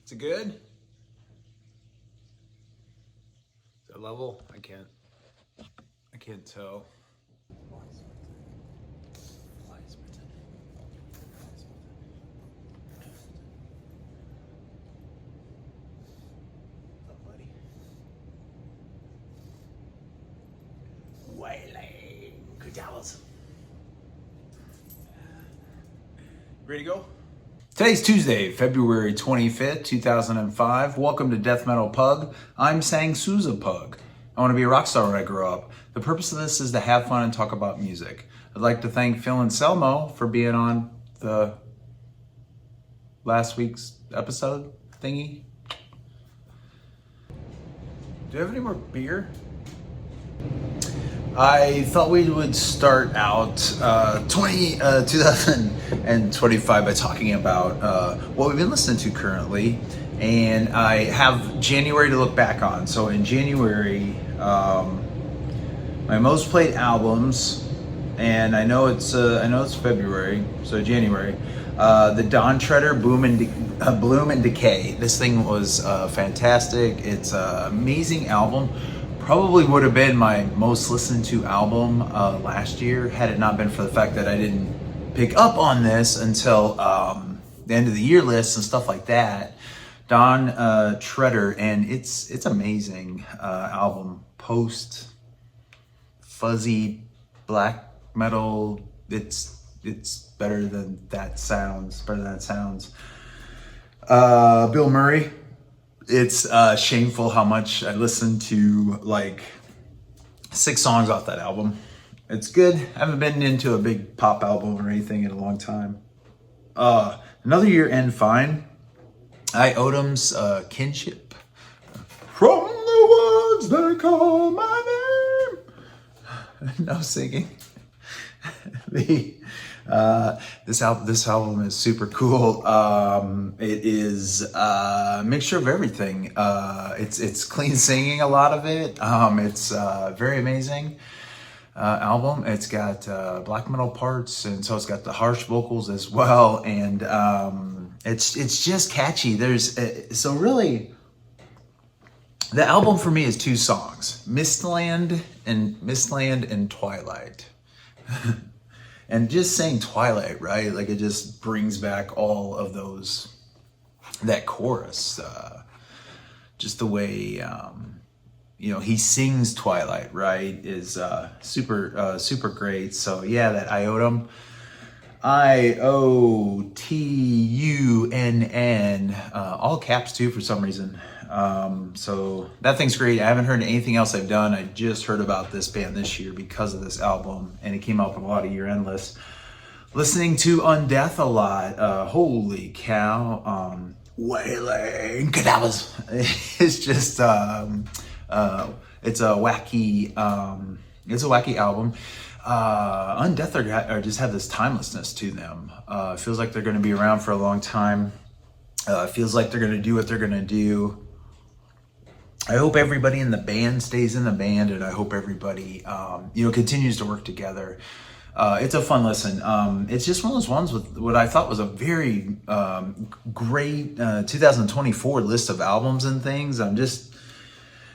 Is it good? Is it level? I can't tell. Wailing. Good hours. Ready to go? Today's Tuesday, February 25th, 2005. Welcome to Death Metal Pug. I'm Sang Souza Pug. I want to be a rock star when I grow up. The purpose of this is to have fun and talk about music. I'd like to thank Phil and Selmo for being on the last week's episode thingy. Do you have any more beer? I thought we would start out 2025 by talking about what we've been listening to currently, and I have January to look back on. So in January, my most played albums, and I know it's February, so January. The Dawn Treader, Bloom and Decay. This thing was fantastic. It's an amazing album. Probably would have been my most listened to album last year had it not been for the fact that I didn't pick up on this until the end of the year lists and stuff like that. Dawn Treader, and it's amazing album. Post fuzzy black metal. It's better than that sounds. Bill Murray. It's shameful how much I listened to, like 6 songs off that album. It's good. I haven't been into a big pop album or anything in a long time. Another Year End Fine. Iotam's Kinship. From the words they call my name. No singing. This album is super cool. It is a mixture of everything. It's clean singing, a lot of it. It's very amazing album. It's got black metal parts, and so it's got the harsh vocals as well. And it's just catchy. So really, the album for me is 2 songs: Mistland and Twilight. And just saying Twilight, right? Like, it just brings back all of that chorus. Just the way, he sings Twilight, right? Is super great. So yeah, that Iotam. IOTUNN, all caps too for some reason. So that thing's great. I haven't heard anything else I've done. I just heard about this band this year because of this album, and it came out from a lot of year-end lists. Listening to Undeath a lot. Holy cow. Wailing Cadavers. It's just, it's a wacky album. Undeath are just have this timelessness to them. It feels like they're going to be around for a long time. It feels like they're going to do what they're going to do. I hope everybody in the band stays in the band, and I hope everybody, continues to work together. It's a fun listen. It's just one of those ones with what I thought was a very great 2024 list of albums and things. I'm just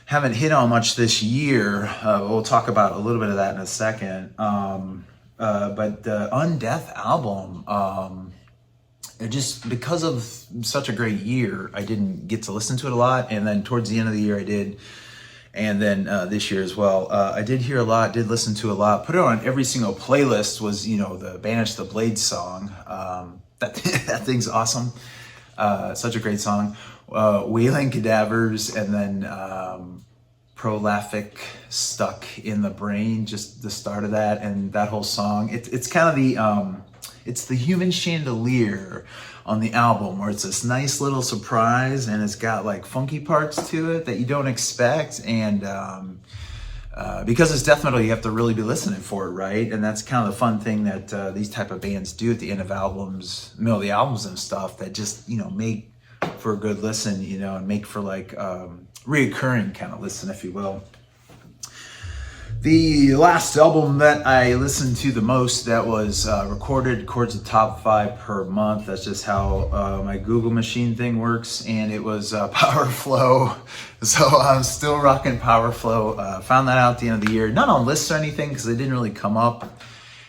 haven't hit on much this year. We'll talk about a little bit of that in a second. But the Undeath album, just because of such a great year, I didn't get to listen to it a lot. And then towards the end of the year I did. And then this year as well. I did hear a lot, did listen to a lot. Put it on every single playlist was, the Banish the Blade song. That thing's awesome. Such a great song. Wailing Cadavers, and then Prolific Stuck in the Brain, just the start of that and that whole song. It's kind of it's the Human Chandelier on the album, where it's this nice little surprise, and it's got like funky parts to it that you don't expect. And because it's death metal, you have to really be listening for it, right? And that's kind of the fun thing that these type of bands do at the end of albums, middle of the albums and stuff, that just, make for a good listen, and make for like reoccurring kind of listen, if you will. The last album that I listened to the most that was recorded towards the top 5 per month. That's just how my Google machine thing works, and it was Powerflo. So I'm still rocking Powerflo. Found that out at the end of the year. Not on lists or anything because they didn't really come up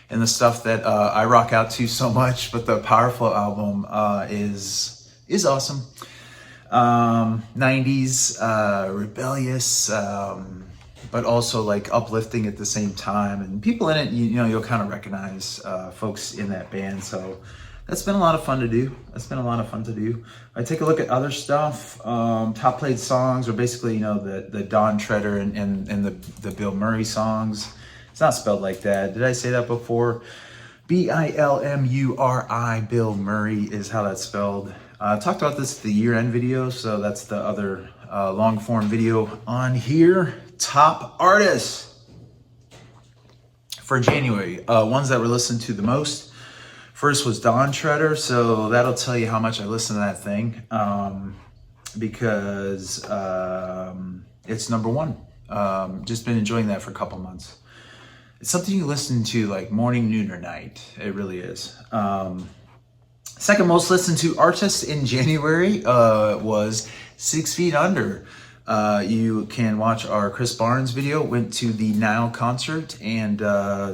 in the stuff that I rock out to so much. But the Powerflo album is awesome. 90s, rebellious. But also like uplifting at the same time, and people in it, you know, you'll kind of recognize folks in that band. So that's been a lot of fun to do. I take a look at other stuff. Top played songs are basically, you know, the Don Treader and the Bill Murray songs. It's not spelled like that. Did I say that before? Bilmuri, Bill Murray is how that's spelled. I talked about this at the year-end video, so that's the other long-form video on here. Top artists for January, ones that were listened to the most. First was Don Treader, so that'll tell you how much I listen to that thing, because it's number one. Just been enjoying that for a couple months. It's something you listen to like morning, noon, or night. It really is. Second most listened to artist in January was 6 Feet Under. You can watch our Chris Barnes video. Went to the Nile concert, and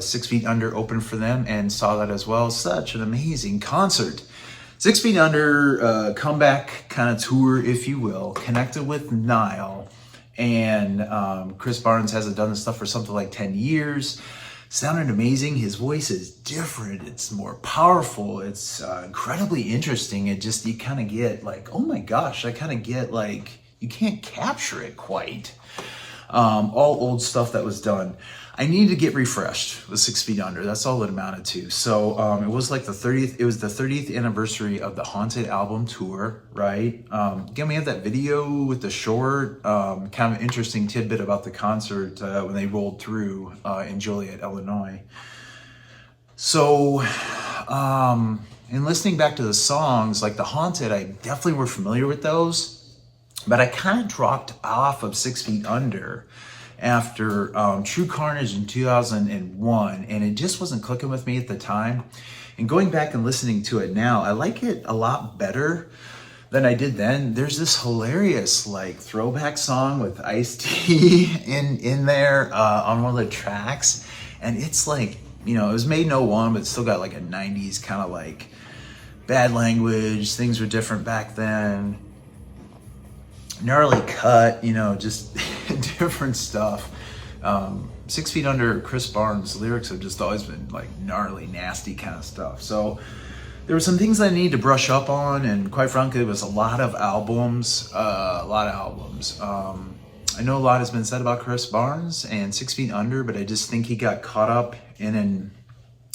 6 Feet Under opened for them and saw that as well. Such an amazing concert. 6 Feet Under comeback kind of tour, if you will, connected with Nile. And Chris Barnes hasn't done this stuff for something like 10 years. Sounded amazing. His voice is different. It's more powerful. It's incredibly interesting. It just, you kind of get like, oh my gosh, I kind of get like, you can't capture it quite. All old stuff that was done. I needed to get refreshed with 6 Feet Under. That's all it amounted to. So it was like the 30th anniversary of the Haunted album tour, right? Again, we have that video with the short, kind of an interesting tidbit about the concert when they rolled through in Joliet, Illinois. So in listening back to the songs, like the Haunted, I definitely were familiar with those. But I kind of dropped off of 6 Feet Under after True Carnage in 2001, and it just wasn't clicking with me at the time. And going back and listening to it now, I like it a lot better than I did then. There's this hilarious like throwback song with Ice-T in there on one of the tracks, and it's like, you know, it was made in 01, but it's still got like a 90s kind of like bad language. Things were different back then. Gnarly cut, you know, just different stuff. 6 Feet Under, Chris Barnes' lyrics have just always been like gnarly, nasty kind of stuff. So there were some things I needed to brush up on, and quite frankly, it was a lot of albums. I know a lot has been said about Chris Barnes and 6 Feet Under, but I just think he got caught up in an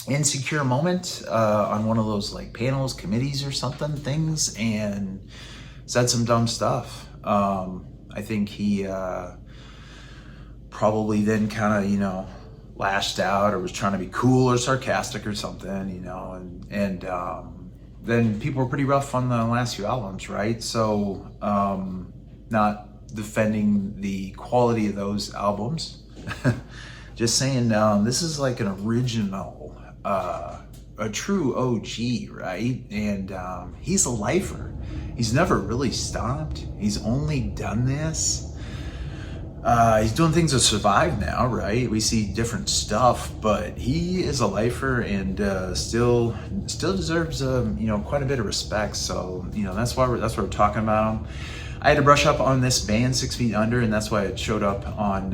insecure moment on one of those like panels, committees or something things, and said some dumb stuff. I think he probably then kind of, you know, lashed out or was trying to be cool or sarcastic or something, you know, and then people were pretty rough on the last few albums, right? So not defending the quality of those albums, just saying this is like an original, a true OG, right? And he's a lifer. He's never really stopped. He's only done this. He's doing things to survive now, right? We see different stuff, but he is a lifer and still deserves you know, quite a bit of respect. So, you know, that's why we're talking about him. I had to brush up on this band, 6 Feet Under, and that's why it showed up on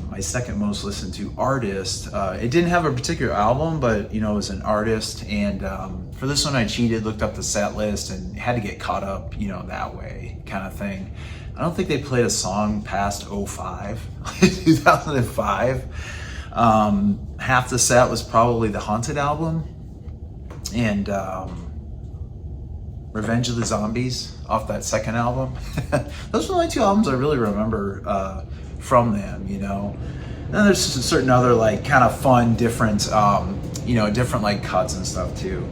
my second most listened to artist. It didn't have a particular album, but, you know, it was an artist. And for this one, I cheated, looked up the set list, and had to get caught up, you know, that way kind of thing. I don't think they played a song past 2005. Half the set was probably the Haunted album, and Revenge of the Zombies off that second album. Those are the only two albums I really remember from them, you know. Then there's certain other like kind of fun, different, you know, different like cuts and stuff too.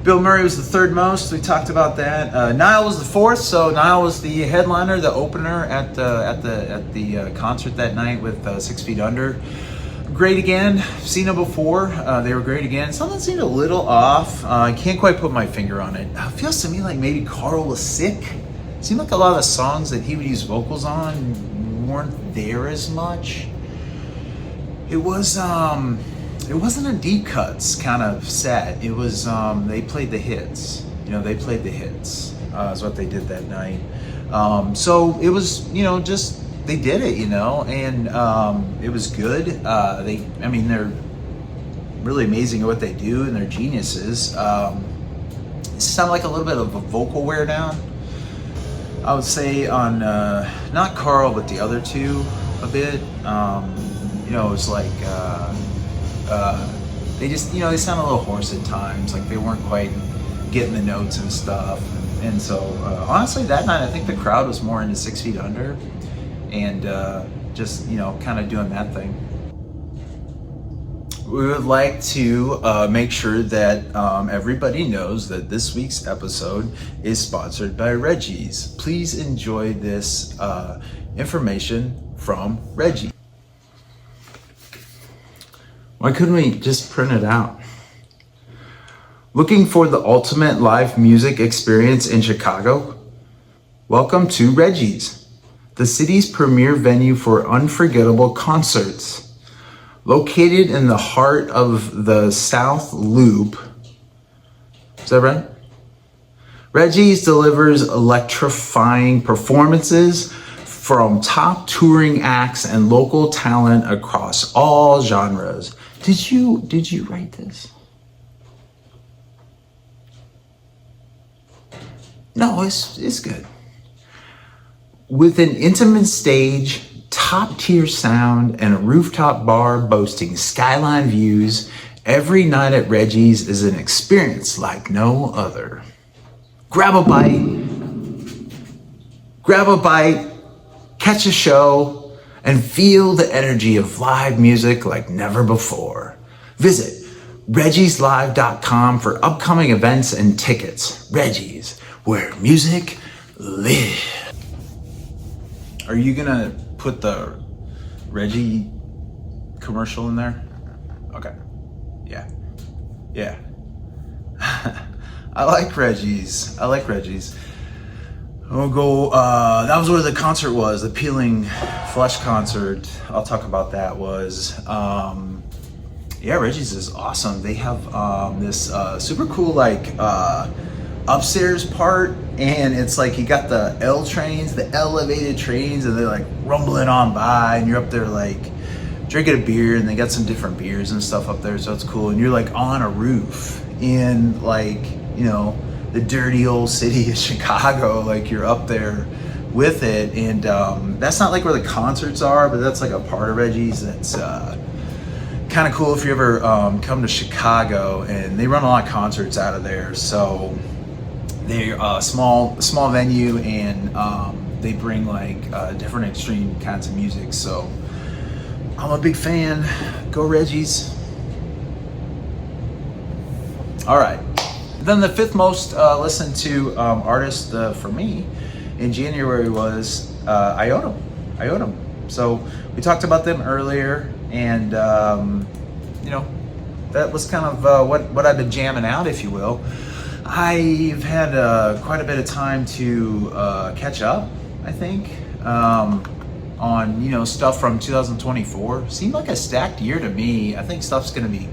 Bill Murray was the third most. We talked about that. Nile was the fourth. So Nile was the headliner, the opener at the concert that night with 6 Feet Under. great again. Seen them before. They were great again. Something seemed a little off. I can't quite put my finger on it. It feels to me like maybe Carl was sick. Seemed like a lot of the songs that he would use vocals on weren't there as much. It wasn't a deep cuts kind of set. It was they played the hits. They played the hits. Is what they did that night. So it was, just they did it, and it was good. They're really amazing at what they do, and they're geniuses. It sounded like a little bit of a vocal wear down, I would say, on not Carl but the other two a bit. It was like they just, they sound a little hoarse at times, like they weren't quite getting the notes and stuff. And so honestly, that night I think the crowd was more into 6 Feet Under, and just kind of doing that thing. We would like to make sure that everybody knows that this week's episode is sponsored by Reggie's. Please enjoy this information from Reggie. Why couldn't we just print it out? Looking for the ultimate live music experience in Chicago? Welcome to Reggie's, the city's premier venue for unforgettable concerts. Located in the heart of the South Loop. Is that right? Reggie's delivers electrifying performances from top touring acts and local talent across all genres. Did you write this? No, it's good. With an intimate stage, top-tier sound, and a rooftop bar boasting skyline views, every night at Reggie's is an experience like no other. Grab a bite, catch a show, and feel the energy of live music like never before. Visit reggieslive.com for upcoming events and tickets. Reggie's, where music lives. Are you gonna put the Reggie commercial in there? Okay. Yeah. I like Reggie's. We'll go, that was where the concert was, the Peeling Flesh concert. I'll talk about that was, Reggie's is awesome. They have this super cool upstairs part, and it's like you got the L trains, the elevated trains, and they're like rumbling on by, and you're up there like drinking a beer, and they got some different beers and stuff up there, so it's cool. And you're like on a roof in the dirty old city of Chicago, like you're up there with it. And that's not like where the concerts are, but that's like a part of Reggie's that's kind of cool if you ever come to Chicago. And they run a lot of concerts out of there, so they're a small venue, and they bring different extreme kinds of music. So I'm a big fan. Go Reggie's. All right. Then the fifth most listened to artist for me in January was Iotum. So we talked about them earlier, and that was kind of what I've been jamming out, if you will. I've had quite a bit of time to catch up, I think, on stuff from 2024. Seemed like a stacked year to me. I think stuff's going to be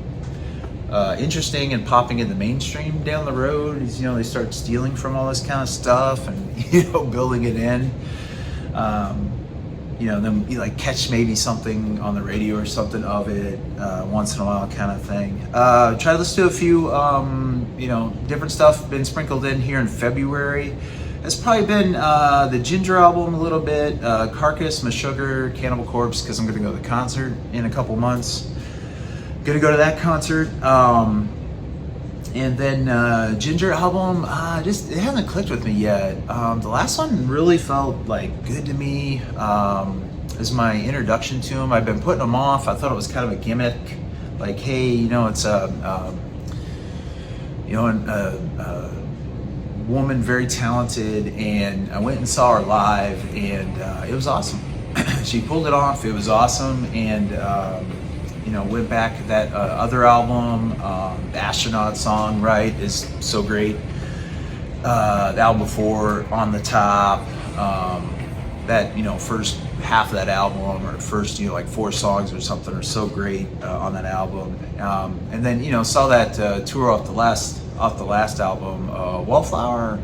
interesting and popping in the mainstream down the road as they start stealing from all this kind of stuff and building it in. Then you catch maybe something on the radio or something of it once in a while, kind of thing. Try to listen to a few different stuff been sprinkled in here in February. It's probably been the Jinjer album a little bit, Carcass, Meshuggah, Cannibal Corpse, because I'm going to go to the concert in a couple months. Gonna go to that concert, and then Jinjer album. It hasn't clicked with me yet. The last one really felt good to me. As my introduction to him, I've been putting him off. I thought it was kind of a gimmick, hey, it's a woman, very talented, and I went and saw her live, and it was awesome. She pulled it off. It was awesome, and went back to that other album, the Astronaut song, right, is so great. The album before, On the Top, that first half of that album, or first like 4 songs or something, are so great on that album. And then saw that tour off the last album, Wallflower.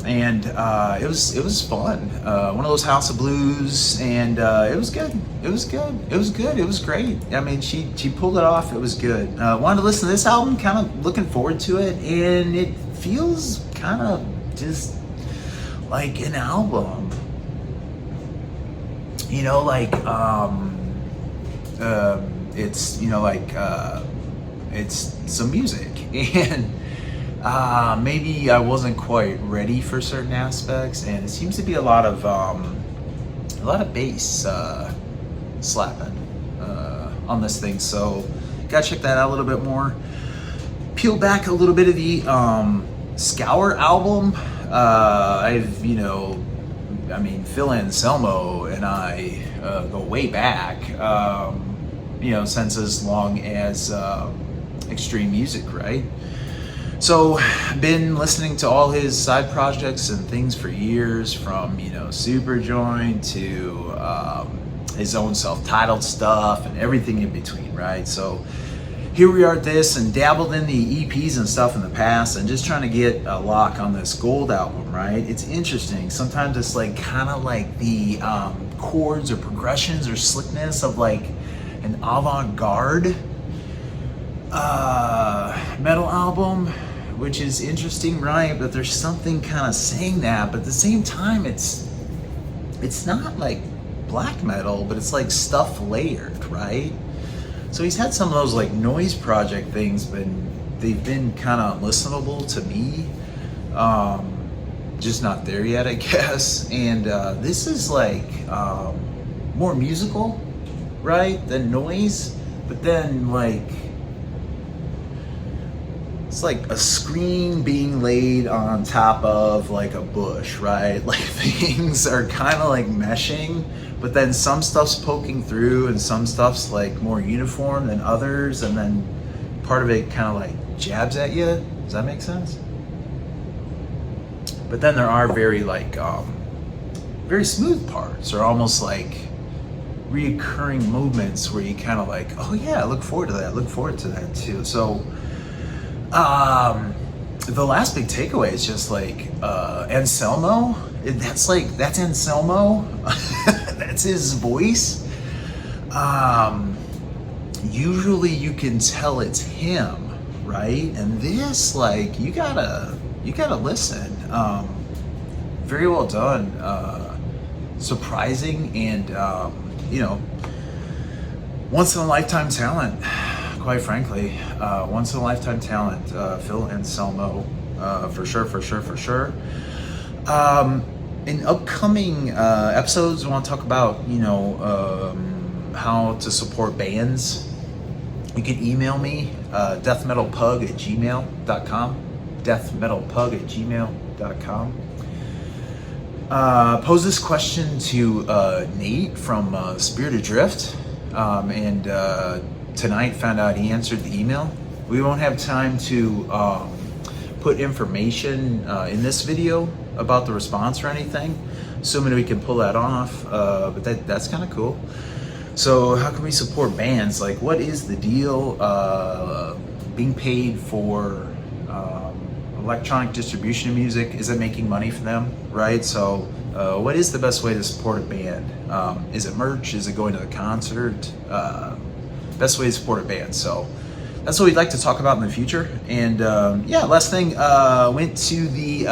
And it was fun. One of those House of Blues, and it was good. It was great. I mean, she pulled it off. It was good. Wanted to listen to this album. Kind of looking forward to it, and it feels kind of just like an album. It's it's some music, and maybe I wasn't quite ready for certain aspects, and it seems to be a lot of bass slapping on this thing. So gotta check that out a little bit more. Peel back a little bit of the SCOUR album. Phil Anselmo and I go way back. Since as long as extreme music, right? So been listening to all his side projects and things for years, from Superjoint to his own self-titled stuff and everything in between, right? So here we are at this, and dabbled in the EPs and stuff in the past, and just trying to get a lock on this Gold album, right? It's interesting. Sometimes it's like kind of like the chords or progressions or slickness of like an avant-garde metal album, which is interesting, right? But there's something kind of saying that, but at the same time, it's not like black metal, but it's like stuff layered, right? So he's had some of those like noise project things, but they've been kind of listenable to me. Just not there yet, I guess. And this is like more musical, right, than noise, but then like it's like a screen being laid on top of like a bush, right? Like things are kind of like meshing, but then some stuff's poking through and some stuff's like more uniform than others, and then part of it kind of like jabs at you. Does that make sense? But then there are very like very smooth parts, or almost like reoccurring movements where you kind of like, oh yeah, I look forward to that too. So the last big takeaway is just like Anselmo. That's Anselmo. That's his voice. Usually you can tell it's him, right? And this, like, you gotta listen. Very well done. Surprising, and once in a lifetime talent. Quite frankly, once in a lifetime talent, Phil Anselmo, for sure. In upcoming episodes, we want to talk about, how to support bands. You can email me, deathmetalpug@gmail.com, deathmetalpug@gmail.com. Pose this question to Nate from Spirit Adrift, and tonight found out he answered the email. We won't have time to put information in this video about the response or anything, assuming we can pull that off, but that's kind of cool. So how can we support bands? Like, what is the deal? Being paid for electronic distribution of music, is it making money for them, right? So what is the best way to support a band? Is it merch? Is it going to the concert? Best way to support a band. So that's what we'd like to talk about in the future. And last thing, went to the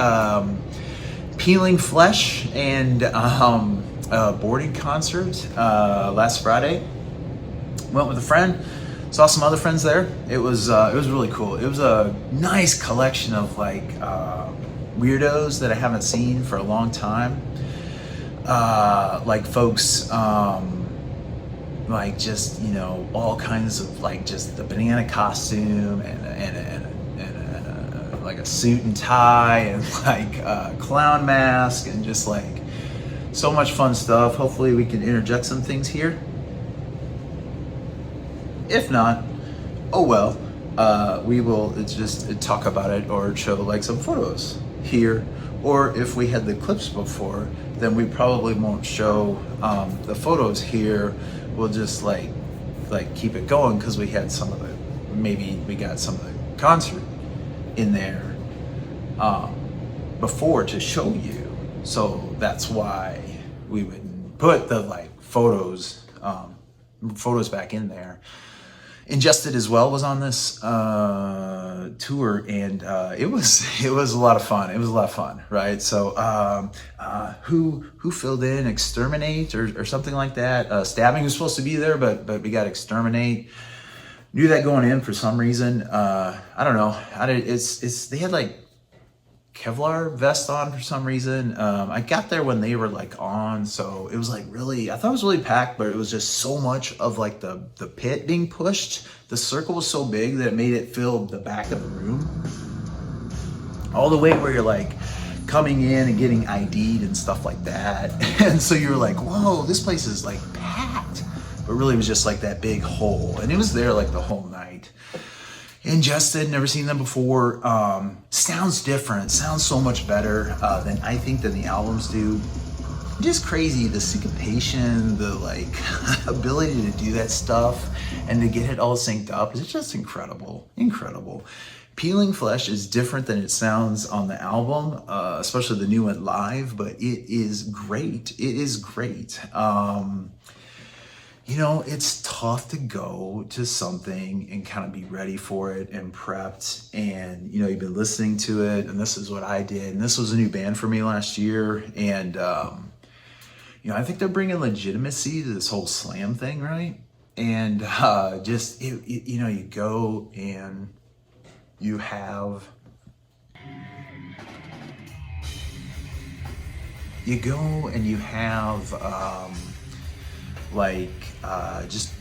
Peeling Flesh and boarding concert last Friday. Went with a friend, saw some other friends there. It was really cool. It was a nice collection of like weirdos that I haven't seen for a long time. Like folks, like just all kinds of like just the banana costume and like a suit and tie and like a clown mask and just like so much fun stuff. Hopefully we can interject some things here. If not, oh well. We will just talk about it or show like some photos here. Or if we had the clips before, then we probably won't show the photos here. We'll just like keep it going because we had some of the, maybe we got some of the concert in there before to show you. So that's why we would put the like photos back in there. Ingested as well was on this tour, and it was a lot of fun. It was a lot of fun, right? So who filled in Exterminate or something like that? Stabbing was supposed to be there, but we got Exterminate. Knew that going in for some reason. I don't know. They had like Kevlar vest on for some reason. I got there when they were like on, so it was like really, I thought it was really packed, but it was just so much of like the pit being pushed. The circle was so big that it made it fill the back of the room. All the way where you're like coming in and getting ID'd and stuff like that. And so you were like, whoa, this place is like packed. But really it was just like that big hole. And it was there like the whole night. Ingested, never seen them before. Sounds different, sounds so much better than I think than the albums do. Just crazy, the syncopation, the like ability to do that stuff and to get it all synced up is just incredible, incredible. Peeling Flesh is different than it sounds on the album, especially the new one live, but it is great. It is great. You know, it's tough to go to something and kind of be ready for it and prepped. And, you know, you've been listening to it, and this is what I did. And this was a new band for me last year. And, you know, I think they're bringing legitimacy to this whole slam thing, right? And you know, you go and you have...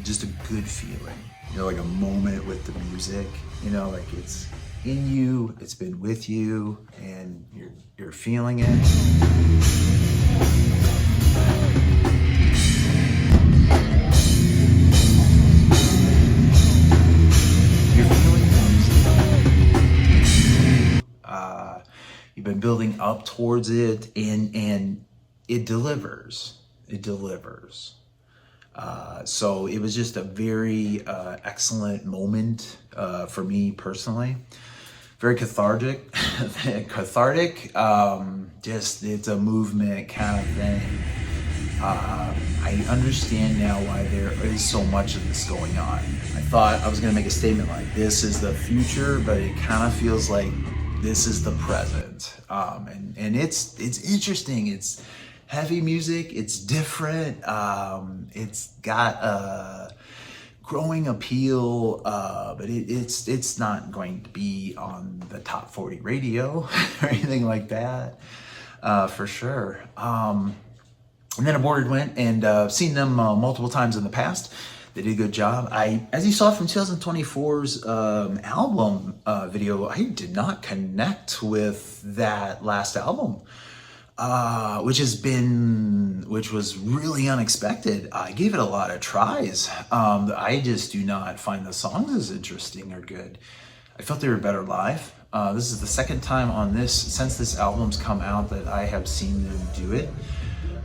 just a good feeling, you know, like a moment with the music, you know, like it's in you, it's been with you, and you're feeling it. You're feeling it. You've been building up towards it, and it delivers. It delivers. So it was just a very excellent moment for me personally. Very cathartic. Just it's a movement kind of thing. I understand now why there is so much of this going on. I thought I was going to make a statement like this is the future, but it kind of feels like this is the present. And it's interesting. It's heavy music, it's different, it's got a growing appeal, but it's not going to be on the top 40 radio or anything like that, for sure. And then Aborted went, and seen them multiple times in the past. They did a good job. As you saw from 2024's album video, I did not connect with that last album. Which was really unexpected. I gave it a lot of tries. I just do not find the songs as interesting or good. I felt they were better live. This is the second time since this album's come out that I have seen them do it.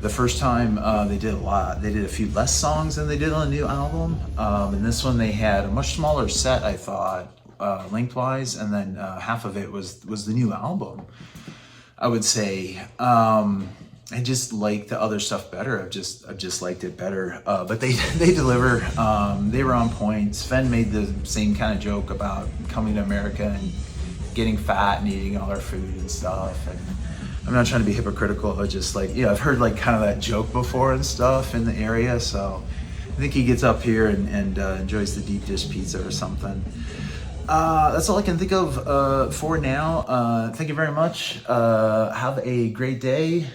The first time they did a lot. They did a few less songs than they did on the new album. And this one they had a much smaller set, I thought, lengthwise, and then half of it was the new album. I would say I just like the other stuff better. I've just liked it better. But they deliver. They were on point. Sven made the same kind of joke about coming to America and getting fat and eating all our food and stuff. And I'm not trying to be hypocritical. I just like, I've heard like kind of that joke before and stuff in the area. So I think he gets up here and enjoys the deep dish pizza or something. That's all I can think of for now. Thank you very much. Have a great day.